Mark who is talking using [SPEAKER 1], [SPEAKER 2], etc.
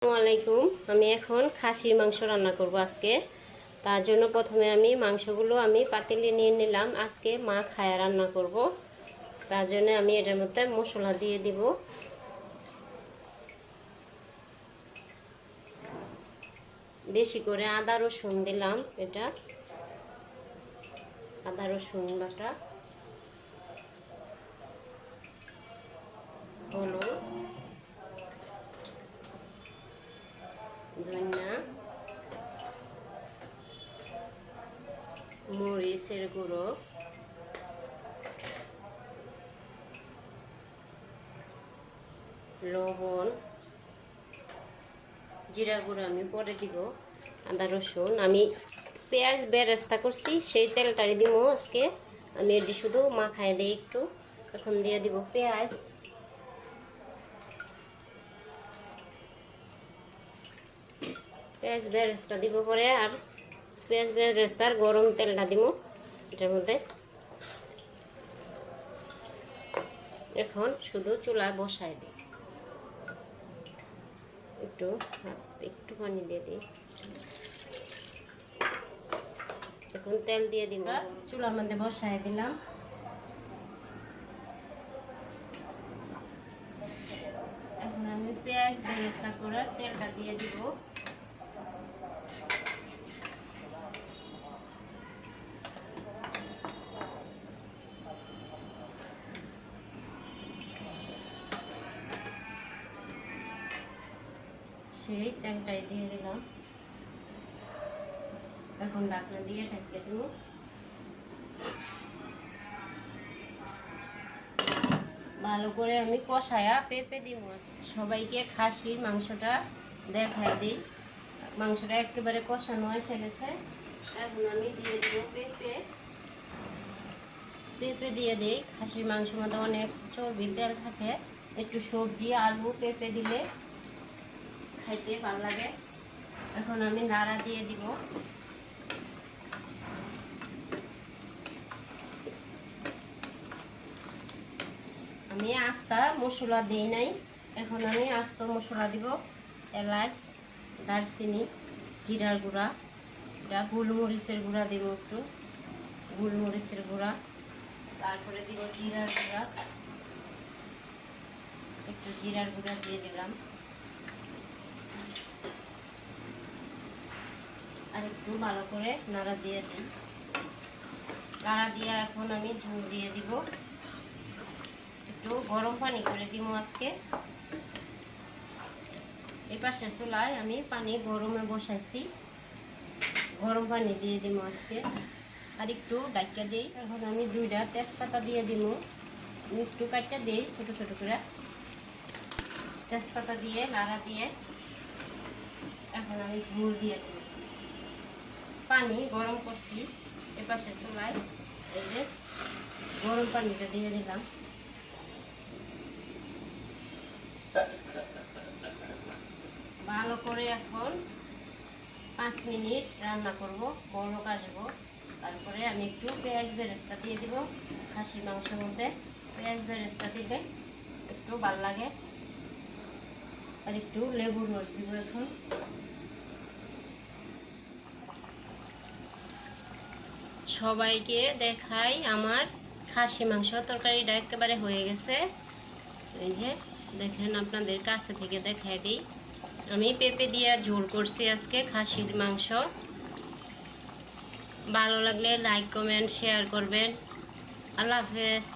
[SPEAKER 1] আসসালামাইকুম। আমি এখন খাসির মাংস রান্না করব আজকে। তার জন্য প্রথমে আমি মাংসগুলো পাতিলে নিয়ে নিলাম। আজকে মা খায়া রান্না করব, তার জন্য আমি এটার মধ্যে মশলা দিয়ে দিব। বেশি করে আদা রসুন দিলাম, এটা আদা রসুন বাটা, হলুদ, ধনিয়া, মরিচের গুঁড়ো, লবণ, জিরা গুঁড়ো আমি পরে দিব। আদা রসুন আমি পেঁয়াজ বেরেস্তা করছি, সেই তেলটাই দিব আজকে। আমি এটি শুধু মাখায় দিই একটু। এখন দিয়ে দিব পেঁয়াজ, পেঁয়াজ বেরেস্তা দিব পরে। আর পেঁয়াজ বেরেস্তার গরম তেলটা দিব এটার মধ্যে। এখন শুধু চুলায় বসাই দিই, একটু পানি দিয়ে দিই। এখন তেল দিয়ে দিব, চুলার মধ্যে বসাই দিলাম। এখন আমি পেঁয়াজ বেরেস্তা করার তেলটা দিয়ে দিব। সেই তেলটাই দিয়ে দিলাম। এখন ঢাকনা দিয়ে ঢেকে দেব। ভালো করে আমি কষায়া পেঁপে দিব। সবাইকে খাসির মাংসটা দেখাই দিই। মাংসটা একেবারে কষানো এসে গেছে। এখন আমি দিয়ে দিব পেঁপে। পেঁপে দিয়ে দিই। খাসির মাংসের মধ্যে অনেক চর্বি তেল থাকে, একটু সবজি আলু পেঁপে দিলে খাইতে ভালো লাগে। এখন আমি নাড়া দিয়ে দিব। আমি আস্তা মশলা দিই নাই, এখন আমি আস্ত মশলা দিব। এলাচ, দারচিনি, জিরার গুঁড়া, এটা গোলমরিচের গুঁড়া দিব একটু, গোলমরিচের গুঁড়া। তারপরে দিব জিরার গুঁড়া, একটু জিরার গুঁড়া দিয়ে দিলাম। আর একটু ভালো করে নাড়া দিয়ে দিই। নাড়া দিয়ে এখন আমি ঝোল দিয়ে দিব। একটু গরম পানি করে দিব আজকে। এই পাশের চুলায় আমি পানি গরমে বসাইছি, গরম পানি দিয়ে দিব আজকে। আর একটু ডাইকা দিই। এখন আমি 2টা তেজপাতা দিয়ে দিব। একটু কাটটা দিই ছোট ছোট করে। তেজপাতা দিয়ে নাড়া দিয়ে এখন আমি ঝোল দিয়ে দিব। পানি গরম করছি এ পাশের চুলায়, এই যে গরম পানিটা দিয়ে দিলাম। ভালো করে এখন 5 মিনিট রান্না করব, বলক আসবো। তারপরে আমি একটু পেঁয়াজ বেরেস্তা দিয়ে দিব। খাসির মাংসের মধ্যে পেঁয়াজ বেরেস্তা দিলে একটু ভালো লাগে। আর একটু লেবুর রস দিব এখন। সবাইকে দেখাই আমার খাসি মাংস তরকারিটা একেবারে হয়ে গেছে। এই যে দেখেন, আপনাদের কাছে থেকে দেখাই দিই। আমি পেঁপে দিয়ে ঝোল করছি আজকে খাসির মাংস। ভালো লাগলে লাইক কমেন্ট শেয়ার করবেন। আল্লাহ হাফেজ।